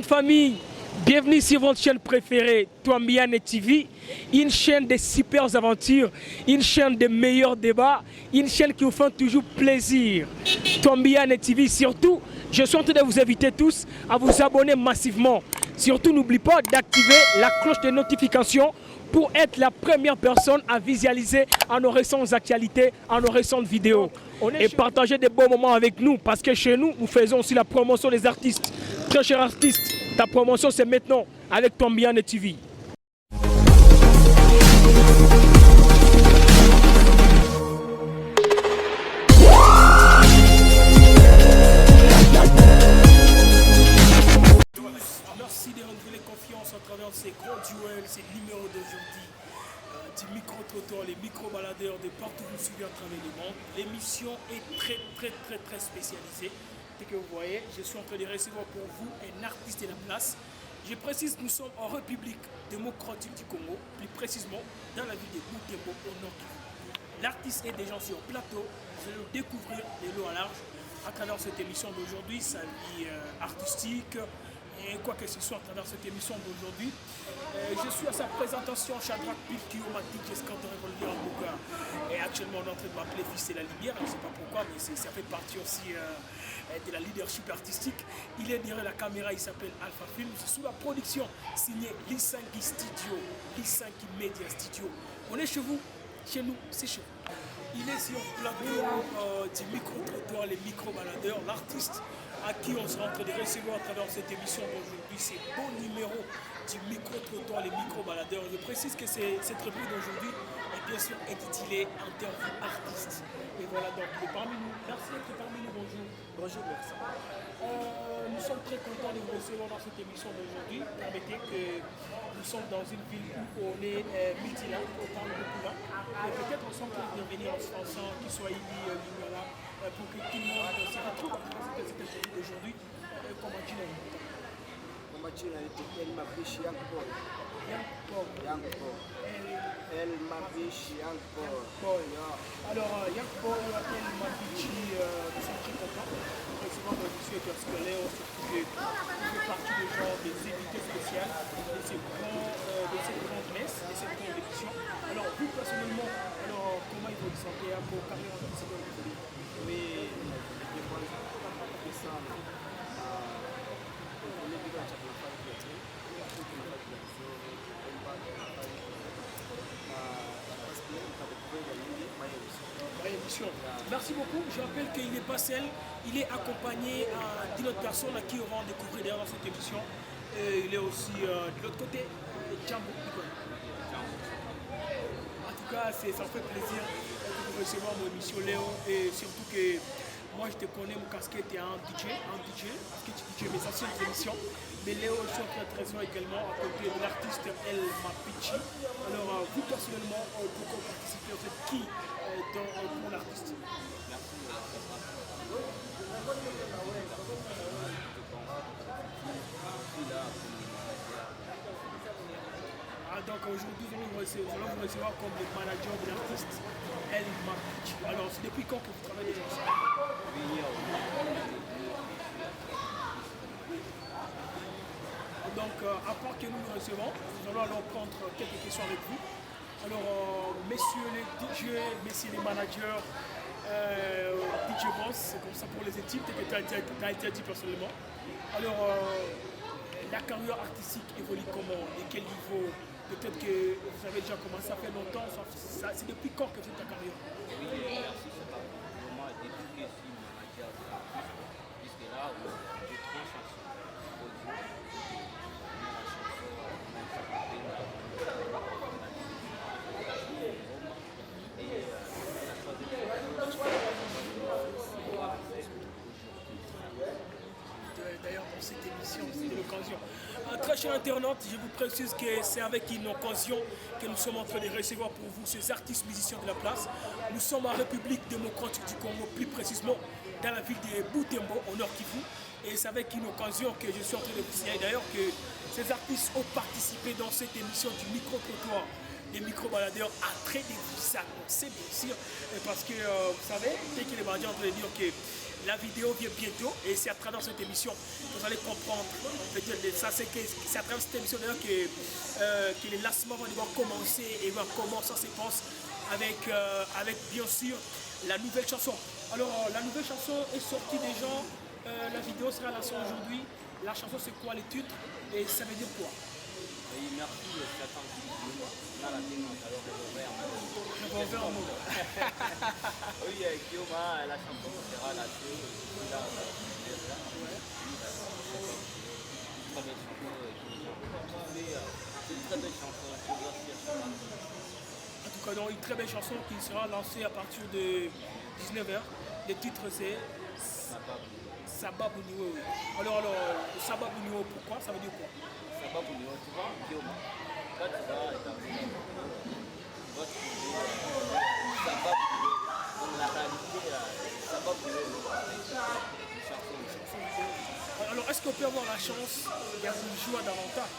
famille, bienvenue sur votre chaîne préférée, Twambiane TV, une chaîne de super aventures, une chaîne de meilleurs débats, une chaîne qui vous fait toujours plaisir. Twambiane TV, surtout, je suis en train de vous inviter tous à vous abonner massivement. Surtout, n'oubliez pas d'activer la cloche de notification pour être la première personne à visualiser en nos récentes actualités, en nos récentes vidéos. Et partager des bons moments avec nous, parce que chez nous, nous faisons aussi la promotion des artistes. Très chers artistes, ta promotion c'est maintenant avec Twambiane TV. Merci de renouveler confiance à travers ces grands duels, ces numéros d'aujourd'hui. Du micro-trottoir, les micro-baladeurs de partout où vous suivez à travers le monde. L'émission est très spécialisée. Dès que vous voyez, je suis en train de recevoir pour vous un artiste de la place. Je précise, nous sommes en République démocratique du Congo, plus précisément dans la ville de Butembo au nord Kivu. L'artiste est déjà sur plateau, vous allez le découvrir de l'eau à large à travers cette émission d'aujourd'hui, sa vie artistique, et quoi que ce soit à travers cette émission d'aujourd'hui. Je suis à sa présentation, Shadrach Pictiomatique, Escort de Revolver en Bouga. Et actuellement, on est en train de m'appeler Fils de la Lumière, je ne sais pas pourquoi, mais ça fait partie aussi de la leadership artistique. Il est derrière la caméra, il s'appelle Alpha Film. C'est sous la production signée Lisangi Studio, Lisangi Media Studio. On est chez vous, chez nous, c'est chez vous. Il est sur le plateau du micro-trottoir, les micro-baladeurs, l'artiste à qui on sera en train de recevoir à travers cette émission d'aujourd'hui, ces beaux numéros du micro-trottoir, les micro-baladeurs. Je précise que cette rubrique d'aujourd'hui est bien sûr intitulée Interview artiste. Et voilà, donc il est parmi nous. Merci d'être parmi nous, bonjour. Bonjour, merci. Nous sommes très contents de vous recevoir dans cette émission d'aujourd'hui. Permettez que nous sommes dans une ville où on est multilingue, on parle beaucoup là. Et peut-être on sent qu'il vient venir en français, qu'il soit ici, Lingala, pour que tout le monde se retrouve à travers cette interview d'aujourd'hui. Comment tu l'as dit? Kwa jina ni El Mabishi Young Boy. Young Boy. El Mabishi Young Boy. Alors, Young Boy, El Mabishi, nous sommes très contents. Précisément, monsieur, parce que Léo, surtout que fait partie des gens des invités spéciales de ces grandes messes, de ces grandes émissions. Alors, vous personnellement, alors, comment il faut vous sentir pour carrière artistique? Oui, je pense que ça, merci beaucoup. Je rappelle qu'il n'est pas seul, il est accompagné d'une autre personne à qui on va en découvrir d'ailleurs dans cette émission. Il est aussi de l'autre côté, Djambo. En tout cas, ça me fait plaisir de recevoir mon émission Léo et surtout que moi je te connais, mon casquette est un DJ, parce que tu DJ mes anciennes émissions. Mais Léo, je suis en train de trésor également à côté de l'artiste El Mabishi. Alors, vous personnellement, pourquoi vous participez? Vous êtes qui pour l'artiste? Donc aujourd'hui, nous allons vous recevoir comme le manager de l'artiste El Mabishi. Alors, c'est depuis quand que vous travaillez déjà ensemble? Donc, à part que nous nous recevons, nous allons alors prendre quelques questions avec vous. Alors, messieurs les DJ, messieurs les managers, DJ Boss, c'est comme ça pour les équipes, que tu as été dit personnellement. Alors, la carrière artistique évolue comment? Et quel niveau? Peut-être que vous avez déjà commencé, ça fait longtemps, c'est depuis quand que vous faites ta carrière? Oui, merci. Vraiment, depuis que je suis manager de l'artiste, puisque là, j'ai 3 chansons audio. D'ailleurs, dans cette émission, c'est l'occasion. Très chers internautes, je vous précise que c'est avec une occasion que nous sommes en train de recevoir pour vous ces artistes musiciens de la place. Nous sommes en République démocratique du Congo, plus précisément dans la ville de Butembo, au nord Kivu. Et c'est avec une occasion que je suis en train de vous signaler d'ailleurs que Ces artistes ont participé dans cette émission du micro-trottoir des micro-baladeurs à très ça c'est bien sûr parce que vous savez, dès que les managers sont en train de dire que la vidéo vient bientôt et c'est à travers cette émission que vous allez comprendre peut-être ça c'est à travers cette émission d'ailleurs que les lancements vont devoir commencer et voir comment ça se passe avec bien sûr la nouvelle chanson. Alors la nouvelle chanson est sortie déjà, la vidéo sera lancée aujourd'hui. La chanson c'est quoi les titres et ça veut dire quoi? Oui, merci, j'attends là la démarche, alors Revolver en mode. Oui, Guillaume, la chanson sera lancée là, très belle chanson, c'est une très belle chanson, en tout cas, donc, une très belle chanson qui sera lancée à partir de 19h. Le titre c'est Sabab Bouniwo. Alors, Sabab Bouniwo, pourquoi? Ça veut dire quoi? Sabab Bouniwo, tu vois, Guillaume, quand tu vas établir tu vas trouver Sabab Bouniwo. Donc la réalité, Sabab Bouniwo, une chanson. Alors, est-ce qu'on peut avoir la chance de jouer davantage?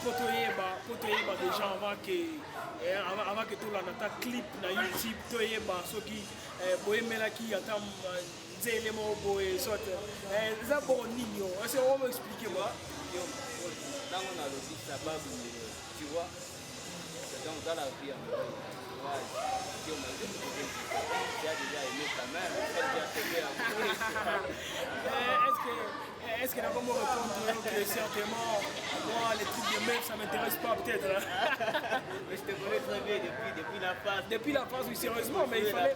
Pour te déjà avant que tout le clip na YouTube, tu es ceux qui boyemelaki attend éléments boye soit ça bon nino. Est-ce qu'on va expliquer moi? Dans on a le dit Sabab, tu vois, donc dans la vie tu as déjà aimé ta mère, est-ce que d'abord me répondre que certainement moi les trucs de meuf ça m'intéresse pas peut-être. Mais je te connais très bien depuis la phase. Depuis la phase oui sérieusement mais il fallait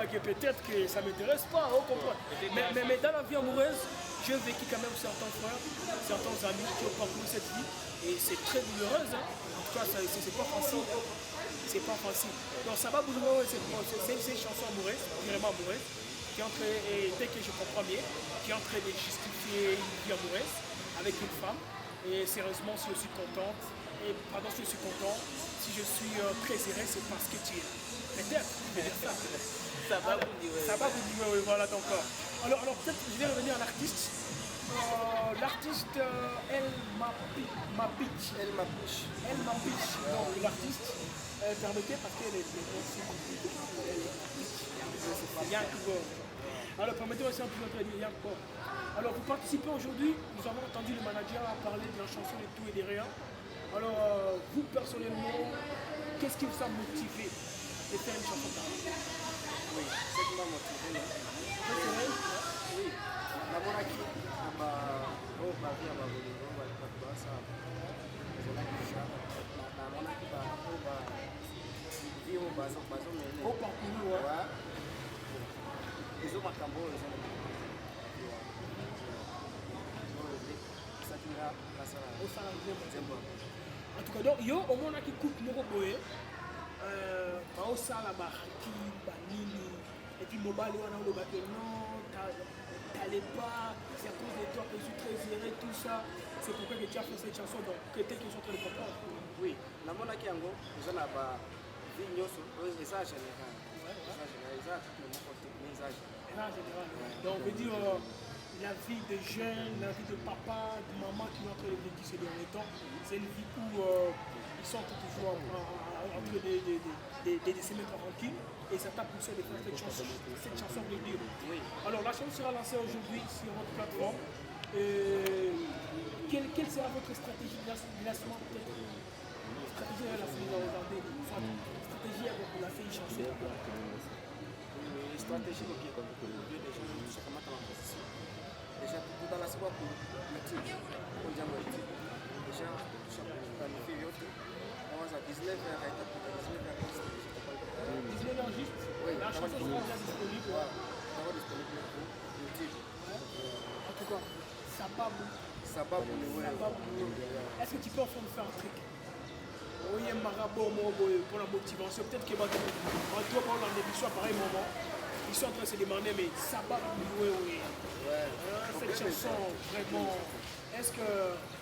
que peut-être que ça m'intéresse pas, on comprend. Mais dans la vie amoureuse, j'ai vécu quand même certains frères, certains amis qui ont parcouru cette vie et c'est très douloureuse. Hein. En tout cas, c'est pas facile. C'est pas facile. Donc ça va bouger, c'est une chanson amoureuse, vraiment amoureuse, qui est en train, et dès que je comprends bien, qui est en train de justifier une vie amoureuse avec une femme. Et sérieusement, si je suis contente, et pardon, si je suis content, si je suis très heureux, c'est parce que tu es. Peut-être, ça. Ça va vous dire. Ça va vous dire, oui, voilà donc. Alors peut-être je vais revenir à l'artiste. L'artiste Elle Mapiche. Donc l'artiste, permettez parce qu'elle est aussi Yankubo. Alors permettez-moi aussi un peu de dire Yankubo. Alors vous participez aujourd'hui, nous avons entendu le manager parler de la chanson et tout et derrière. Alors vous personnellement, qu'est-ce qui vous a motivé de faire une chanson pareille? Oui, ce qui m'a motivé, oui, d'abord qui ma vie à ma bolingo, on va pas ça. Au parcours, ouais. Ils ont ma cambo, en tout cas, donc, yo, au moins, qui coupe mon boye, au sala bahaki, banini, et puis mobile, on a le bateau, non, t'allais pas, c'est à cause de toi que je suis très iré, tout ça. C'est pourquoi que tu as fait cette chanson, donc, que t'es qu'ils sont en train de comprendre. Oui, la mona qui ango, ils ont là-bas, et ça, général. Ça, donc, on veut dire la vie de jeunes, la vie de papa, de maman qui est en train de vécu ces derniers temps, c'est une vie où ils sont toujours en train de se mettre tranquille et ça t'a poussé de faire cette chanson de dire. Oui. Alors la chanson sera lancée aujourd'hui sur votre plateforme. Quelle sera votre stratégie de lancement peut-être? Stratégie de lancement stratégie avec la fille chanson. Stratégie ok, déjà nous sommes comment en position. Déjà tout dans la soirée pour YouTube, on dit moi YouTube. Déjà tout ça pour planifier YouTube. On va à 19h à 19h juste. Oui, la chanson sera déjà disponible. D'abord disponible pour YouTube. En tout cas, Sabab. Est-ce que tu peux enfin me faire un truc? Oui, marabout pour la motivation. Peut-être que toi, pendant l'émission, à pareil moment, ils sont en train de se demander, mais Sabab, oui. Cette chanson, vraiment, est-ce que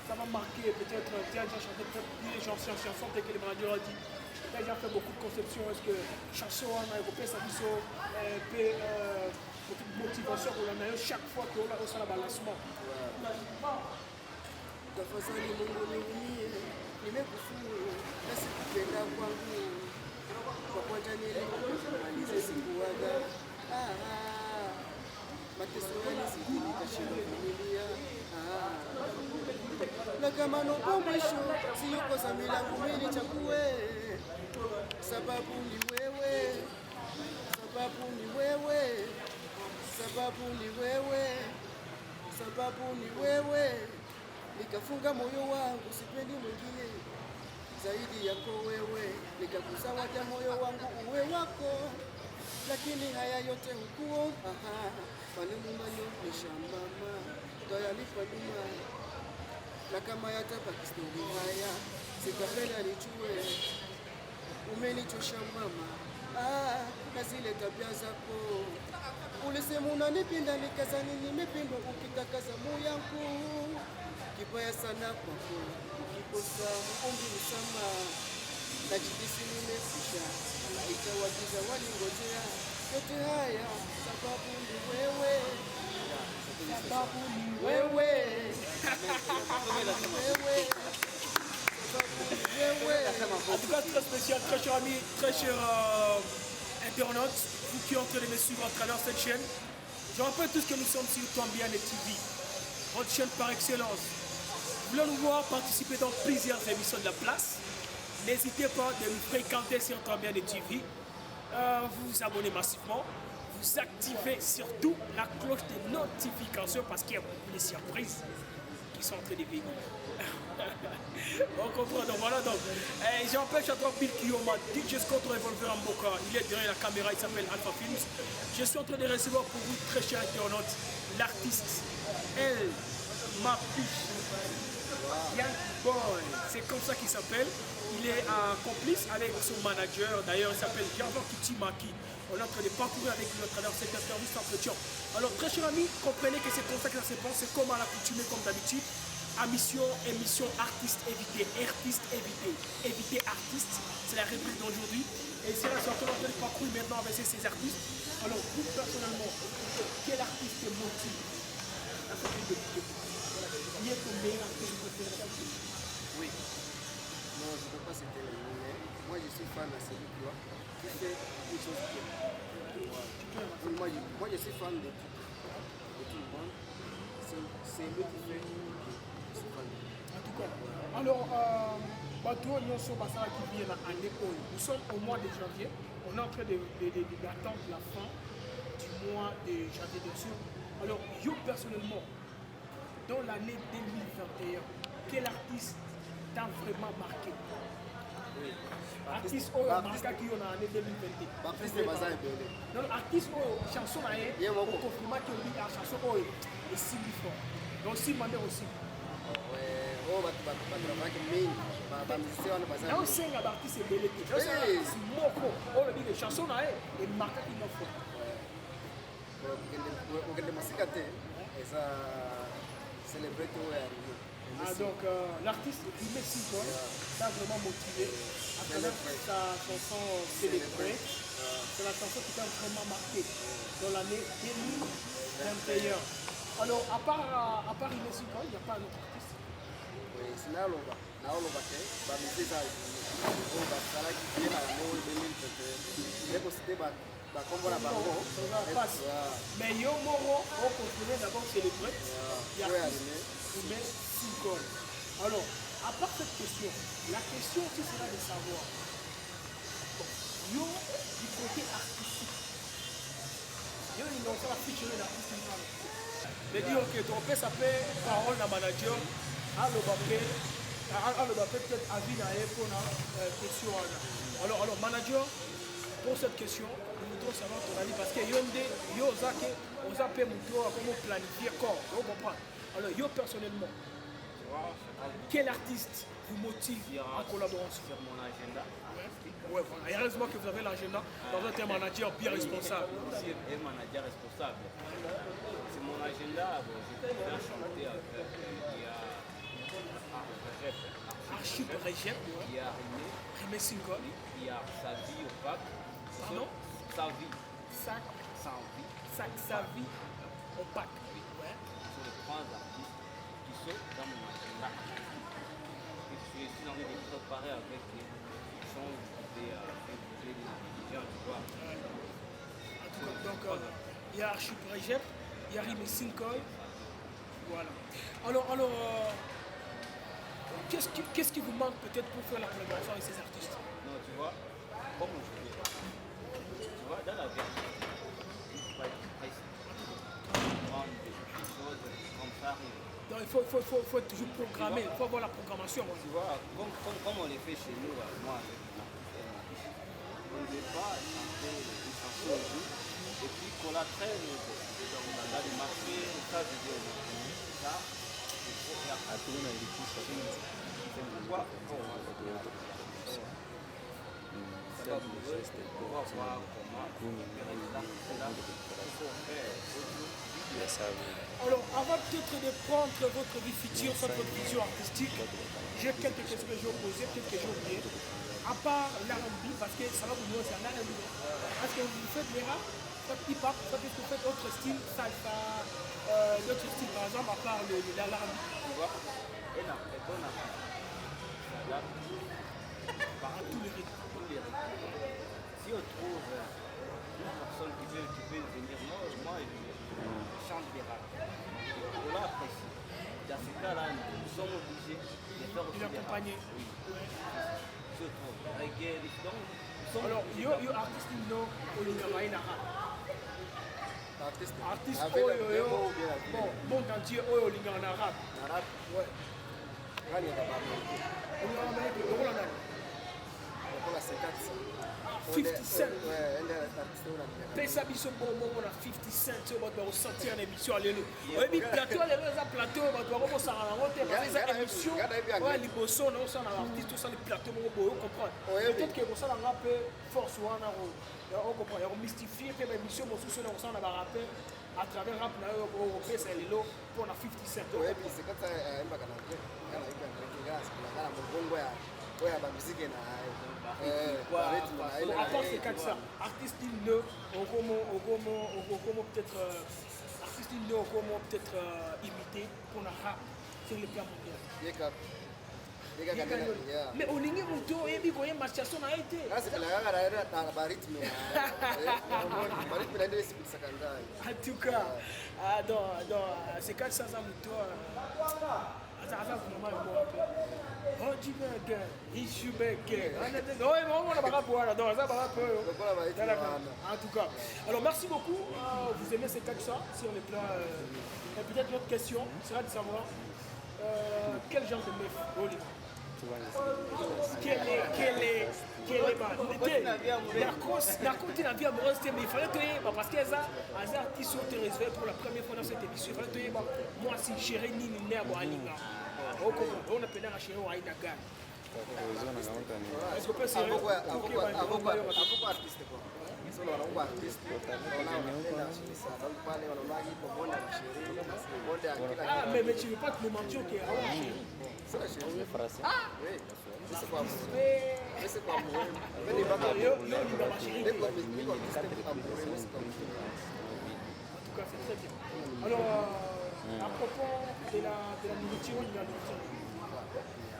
ça va marquer peut-être, tu as déjà chanté peut-être plus les chansons, peut-être que les managers ont dit, déjà fait beaucoup de conceptions. Est-ce que chanson on a européen ça dit beaucoup de motivation pour la meilleure chaque fois qu'on a au balancement. Tafadhali Mungu nihurumie, nimekufuru na sikupenda kwangu, kwa kwanja nilimalize sikuwaga mateso yanizidi nikashindwa kuvumilia na kama nopo mwisho siyokosa milangu mili chague, sababu ni wewe, sababu ni wewe, sababu ni wewe, sababu ni wewe. Nikafunga moyo wangu sipendi mwingine zaidi yako wewe, nikakusawata moyo wangu uwe wako, lakini haya yote hukuona. Maneno manyonesha mama tayalipa nyuma, na kama yatabaki stori haya sikapenda nijue, umenichosha mama na zile tabia zako. Ulisema unanipenda nikazani nimependwa, ukitakaza moyo wangu kibaya sana kwako, ukikosa ombi msamaha, najihisi nimefisha, itawagiza walingojea yote haya, sababu ni wewe, sababu ni wewe, En tout cas, très spécial, très cher ami, très cher internautes, vous qui êtes en train de me suivre à travers cette chaîne. Je rappelle tous que nous sommes sur Tambiane TV, votre chaîne par excellence. Vous voulez nous voir participer dans plusieurs émissions de la place? N'hésitez pas de nous fréquenter sur Tambiane TV. Vous vous abonnez massivement. Vous activez surtout la cloche de notification parce qu'il y a beaucoup de surprises qui sont en train de venir. On comprend, donc voilà donc. J'empêche à toi Bill Kiyoma, DJ Scott Revolver en Boca. Il est derrière la caméra, il s'appelle Alpha Films. Je suis en train de recevoir pour vous, très chers internautes, l'artiste El Mapiche. Young Boy, c'est comme ça qu'il s'appelle. Il est un complice avec son manager, d'ailleurs il s'appelle Jarvan Kitimaki. On est en train de parcourir avec lui à travers cette interview, cet entretien. Alors très chers amis, comprenez que c'est comme ça que ça se passe, c'est comme à l'accoutumée comme d'habitude. Émission artiste évité, artiste évité, éviter artiste, c'est la réplique d'aujourd'hui. Et c'est là, c'est en train de parcourir maintenant avec ces artistes. Alors vous personnellement, quel artiste te motive à faire de qui est ton meilleur artiste préféré? Oui. Non, je ne peux pas citer le meilleur. Moi, je suis fan de celui qui fait des choses bien. Moi, je suis fan de tout le monde. C'est lui qui fait. Je suis fan. En tout cas, alors, nous sommes au mois de janvier. On est en train d'attendre la fin du mois de janvier, bien sûr. Alors, yo personnellement, dans l'année 2021, quel artiste t'a vraiment marqué? Oui. Artiste qui est en l'année 2021. Artiste de Bazar et Belé. Non, artiste chanson au confirmation qui dit la chanson est si fort. Donc si mandé aussi. Oh, bato mingi bamusicien wana baza naosenga baartiste ebele te si moko oyo lobi ke chanson na ye emarkaki no fo okende mosika te eza célébrité oyo ya donc l'artiste Rimé Sikol t'a vraiment motivé à travers sa chanson Célébrée. C'est la chanson qui t'a vraiment marqué dans l'année 2021. Alors à part Rimé Sikol, il n'y a pas un autre artiste? sinaloba naoloba te bamisisa oyo basalaki bien na yango 2021 ekosite bakombo na bango mais yo moko oconfirme d'abord célébré Rimé Sikol. Alors à part cette question, la question aussi sera de savoir yo du côté artistique yo inonsa la featuring l'artiste de dire ok ton père s'appelle parole na manager aloba peut-être avis na ye pour la question. Alors manager, pour cette question, nous voudrons savoir ton avis parce que yo oza pe muto comment planifier corps, vous comprenez? Alors yo personnellement, quel artiste vous motive en collaboration? Sur mon agenda. Ouais, voilà. Et heureusement que vous avez l'agenda dans un manager bien responsable. Aussi un manager responsable. C'est mon agenda, je peux faire chanter avec Archip Recep, il y a Rimé, Rimé Single, il y a Savi au Pac. pardon, Savi. Sac, Savi. Savi, Opac. Ouais. Ce sont les 3 artistes qui sont dans mon agenda. Et je suis en train de les préparer avec les sons des étudiants, tu vois. Ouais. En tout cas, donc, il y a Archip Recep, il y a Rimé Single. Voilà. Alors qu'est-ce qui vous manque peut-être pour faire la collaboration avec ces artistes? Non, tu vois, comme je dis, tu vois, dans la vie, il ne faut pas être pressé. Prendre des choses comme ça arrive. Donc il faut toujours programmer, il faut avoir la programmation. Tu vois, comme on les fait chez nous, moi avec l'artiste, on ne veut pas chanter une chanson au jour et puis qu'on la traîne dans les marchés, ça je dis ça, il faut faire pourquoi ça va bouger, on va voir comment c'est là, il faut faire aujourd'hui. Alors avant peut-être de prendre votre vie future, votre vision artistique, j'ai quelques questions que je vais poser, peut-être que j'ai oublié. À part l'R&B, parce que ça va vous dire c'est un R&B. Est-ce que vous faites les rap, faites hip-hop, est-ce que vous faites autre style, salsa, d'autres styles par exemple, à part l'R&B? Tu vois, et là, et bon artiste, ça adapte Par tous les rythmes. tous les rythmes. Si on trouve une personne qui peut venir, moi je chante des rap. On l'a apprécié. Dans ce cas-là, nous sommes obligés de faire aussi Il est des rap. accompagné. Oui. Je trouve. Reggae, donc, nous sommes Alors, obligés yo artiste no olingamayi na rap. Artiste. Artiste Avec oyo le yo, démo ou bien la bon, monde entier oyo olingaka na rap. Na rap, Ouais. nani atabamu? Olingamayi lokola nani? Lokola 50. 50 Cent. Ouais, ende artiste oyo na Pesa biso bongo na 50 Cent oyo bato bakosentir na émission lelo. Oyebi plateau lelo eza plateau oyo bato bakokosanga nango te parce eza émission oyo liboso na osala na artiste osala plateau moko boye ocomprendre. Peut-être que kosala nga mpe force wana ocomprendre ya komystifie mpe baémission mosusu oyo nakosala na barapper à travers rap na oyo okopesa lelo mpona 50 Cent. oyebi sekata ayembaka na bien ngana ayembaka na bien ngana mobongo ya oyo bamiziki na barythme na ye À part ces quatre ça, artiste ne, peut-être artiste ne, peut-être imité pour la rap sur le plan mondial. yeka yeka kana ya Mais au ligne moto et bien koyemba chanson na été. kasi kana kaka na barythme na barythme na ndio sipitisa ndani En tout cas, dans ces 400 ans moto ça vraiment un peu. Oh du burger, issue burger. Non, mais on a pas rapport donc ça va pas peu. lokola barythme En tout cas, alors merci beaucoup. Vous aimez ces 400 sur le plan. Et peut-être notre question sera de savoir quel genre de meuf Oli. Quelle est la côté la vie amoureuse, mais il fallait te parce que ça, un artiste sont réservé pour la première fois dans cette émission. Il fallait te moi si chérie ni ni né à Boalinga. On appelle la chérie ou Aïda Gan. Est-ce que peut ser avoko artiste kwa solo wanakuwa artist wanaenda shirisa sababu pale wanaona hipo bonda la sherehe bonda ya kila Ah, mais tu veux pas te mentir que ah ouais chérie. sasa sherehe Ah, oui sisi kwa mais sisi kwa muhimu mimi mpaka yo ni ma chérie. niko artiste kwa muhimu sisi kwa muhimu En tout cas, c'est très bien. Alors, à propos de la nourriture, il y a la nourriture.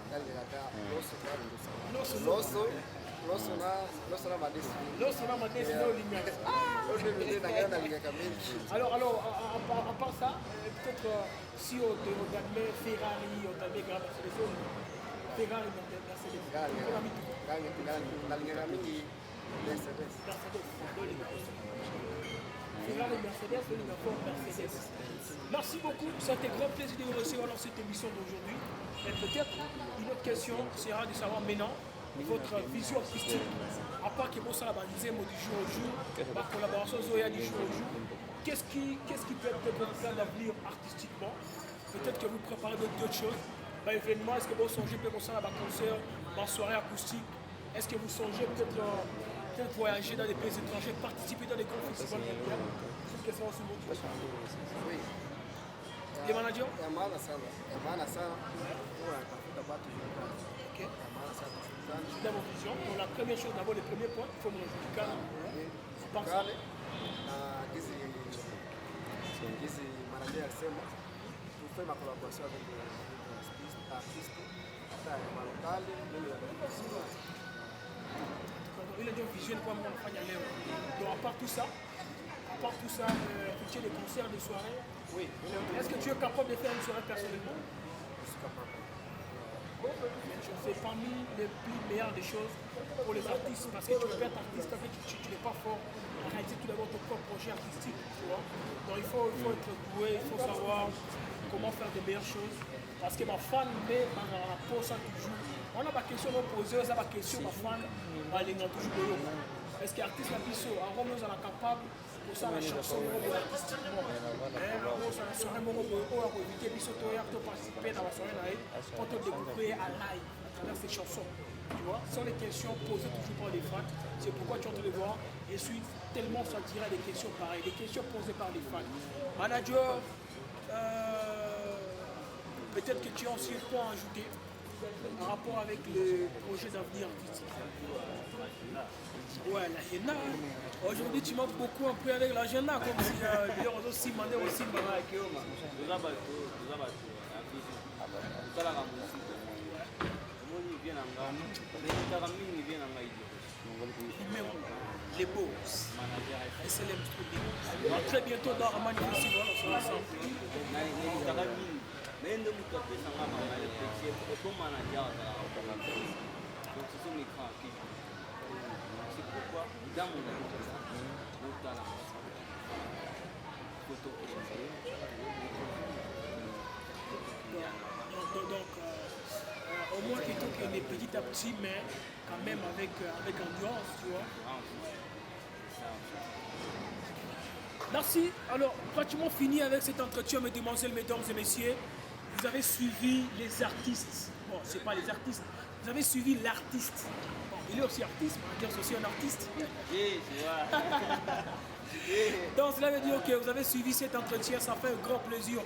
ndani ya loso Loso, loso na madesi loso na madesi ndio lingana. loso ndio ndio na lingaka mingi Alors, à part ça, peut-être si on admet Ferrari, on admet Grand Mercedes, Ferrari, Mercedes. nalingaka mingi Mercedes Ferrari, Mercedes, Mercedes. Merci beaucoup, c'était un grand plaisir de vous recevoir dans cette émission d'aujourd'hui. Et peut-être une autre question sera de savoir maintenant votre vision artistique. À part que vous savez du jour au jour, ma collaboration Zoya du jour au jour. Qu'est-ce qui peut être votre plan d'avenir artistiquement? Peut-être que vous préparez d'autres choses. Événement, est-ce que vous songez peut-être ça à concert, ma soirée acoustique? Est-ce que vous songez peut-être voyager dans des pays étrangers, participer dans des grands festivals mondiaux? C'est une question sur votre oui les managers? ya maana sana kwa tafuta watu Ok. maana sasa tusikizane. Dans vos visions, donc la première chose, d'abord, le premier point, il faut me réjouir. Tusikizane na gizi manager alisema tufanye collaboration avec les artistes hata malokali mimi Il a dit vision quoi on fait leo. Donc à part tout ça, effectuer des concerts, des soirées. oui, Est-ce que tu es capable de faire une soirée personnellement? je suis capable. Tu fais parmi les plus meilleures des choses pour les artistes parce que tu peux pas être artiste tant que tu n'es pas fort. En réalité, tu dois avoir ton propre projet artistique, tu vois. Donc il faut être doué, il faut savoir comment faire de meilleures choses. Parce que ma fan met dans la pause ça toujours. On a ma question à poser, ça ma question ma fan, elle est toujours. Est-ce que l'artiste a dit ça? En gros, nous sommes capables pour ça la chanson artistiquement. Ça serait mon rôle pour éviter de participer dans la soirée pour te découvrir à live à travers ces chansons. Tu vois, ce sont les questions posées toujours par les fans. C'est pourquoi tu es en train de voir et suis tellement sentirait des questions pareilles, des questions posées par les fans. Manager, peut-être que tu as aussi un point à ajouter en rapport avec le projet d'avenir artistique. Ouais, l'agenda. Aujourd'hui, tu manques beaucoup un peu avec l'agenda, comme si on aussi demandé aussi. Les beaux, SLM Studio. Très bientôt dans Amani Festival, on sera ensemble. C'est pourquoi dans mon donc au moins plutôt qu'il est petit à petit, mais quand même avec endurance, tu vois. Merci. Alors, pratiquement fini avec cet entretien, mesdemoiselles, mesdames et messieurs. Vous avez suivi les artistes. Bon, c'est pas les artistes. Vous avez suivi l'artiste. Bon, il est aussi artiste, on va dire c'est aussi un artiste. Donc cela veut dire que vous avez suivi cet entretien, ça fait un grand plaisir.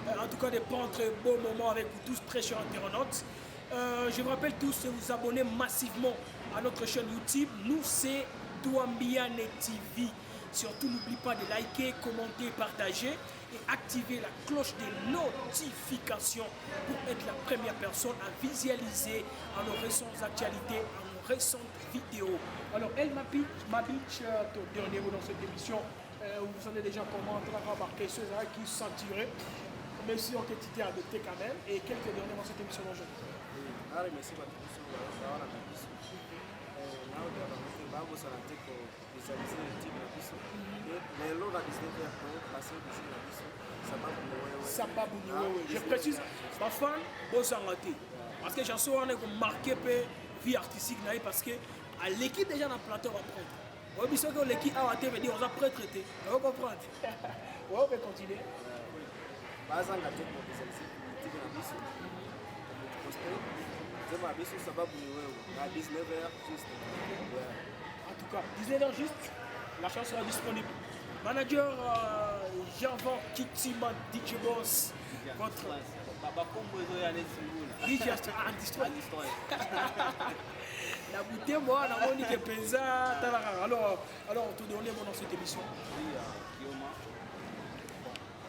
En tout cas de prendre un beau moment avec vous tous, très chers internautes. Je vous rappelle tous de vous abonner massivement à notre chaîne YouTube. Nous, c'est Douambiane TV. Surtout, n'oublie pas de liker, commenter, partager et activer la cloche des notifications pour être la première personne à visualiser à nos récentes actualités, à nos récentes vidéos. Alors, Elle Mabich, ton dernier mot dans cette émission, vous savez déjà comment on va marquer ceux qui s'en tirent, même si on été adopté quand même, et quelques derniers dans cette émission d'aujourd'hui. Allez, merci beaucoup. Bango sana teko visualiser le type na biso mais lors la 19h passer ici na biso sababu ni wewe je précise ma fan bozanga te parce que chanson on est marqué pe vie artistique na parce que à l'équipe déjà na plateau va prendre on biso que l'équipe a été veut dire on a pré-traité on va comprendre on va continuer bazanga te pour visualiser le type na biso Zema biso sababu ni wewe à 19h juste. En tout cas, 19h juste, la chanson sera disponible. Manager Jean-Van Kitima DJ Boss, votre DJ la bouteille, moi, la monique Penza. Alors, on te donne dans cette émission. Oui, Guillaume,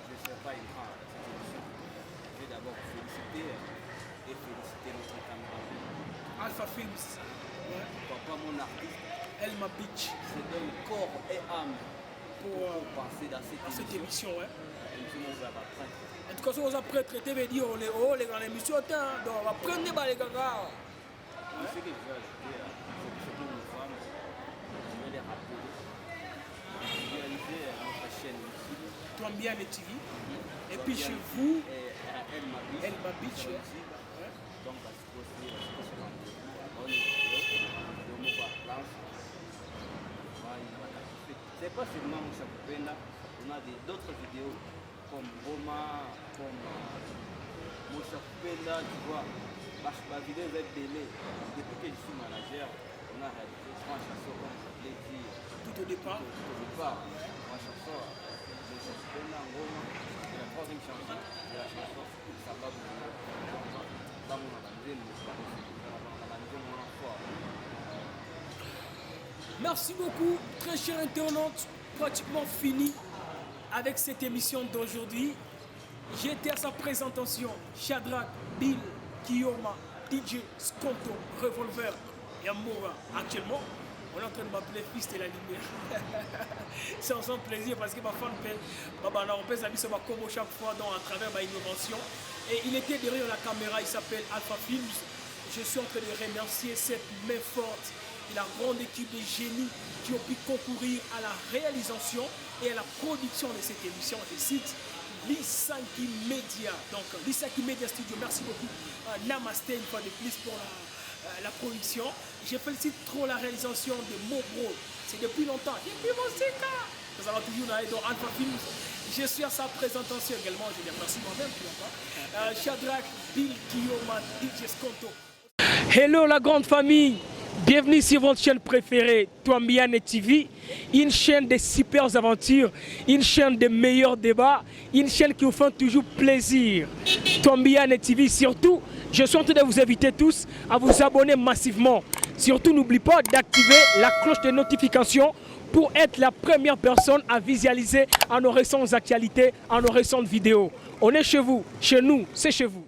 je ne sais pas une grande émission. Je vais d'abord féliciter notre caméraman. Alpha Films. Ouais. Papa, mon artiste. Elle Mabich. C'est donne corps et âme pour passer dans cette émission. Ouais. En tout cas, si on a pré-traité, veut dire les grandes émissions, donc on va prendre les gars. Ce que je veux ajouter, c'est pour nos femmes, je vais les rappeler, réaliser notre chaîne YouTube. Douambiane TV. Et puis chez vous, Elle Mabich. Donc, c'est pas seulement Moussa Kupenda, on a d'autres vidéos comme Boma, comme Moussa Kupenda, tu vois, ma vidéo est belée. Depuis que je suis manager, on a réalisé 3 chansons comme je l'ai dit. Tout au départ. Ma chanson, Moussa Kupenda, Ngoma, et la 3e chanson, c'est la chanson Sababu. Merci beaucoup, très chers internautes. Pratiquement fini avec cette émission d'aujourd'hui. J'étais à sa présentation. Shadrach, Bill, Kiyoma, DJ, Skonto, Revolver et Amoura. Actuellement, on est en train de m'appeler Fils de la Lumière. C'est un plaisir parce que ma femme fait, on peut s'habiller sur ma combo chaque fois à travers ma innovation. Et il était derrière la caméra, il s'appelle Alpha Films. Je suis en train de remercier cette main forte et la grande équipe de génies qui ont pu concourir à la réalisation et à la production de cette émission. Je cite Lisaki Media. Donc, Lisaki Media Studio, merci beaucoup. Namasté une fois de plus pour la production. Je félicite trop la réalisation de Mobro. C'est depuis longtemps. Depuis mon Sika. Nous allons toujours aller dans Alpha Films. Je suis à sa présentation également. Je les remercie moi-même. Shadrach, Bill, Kiyoma, DJ Skonto. Hello la grande famille. Bienvenue sur votre chaîne préférée, Twambiane TV, une chaîne de super aventures, une chaîne de meilleurs débats, une chaîne qui vous fait toujours plaisir. Twambiane TV, surtout, je suis en train de vous inviter tous à vous abonner massivement. Surtout, n'oubliez pas d'activer la cloche de notification pour être la première personne à visualiser à nos récentes actualités, à nos récentes vidéos. On est chez vous, chez nous, c'est chez vous.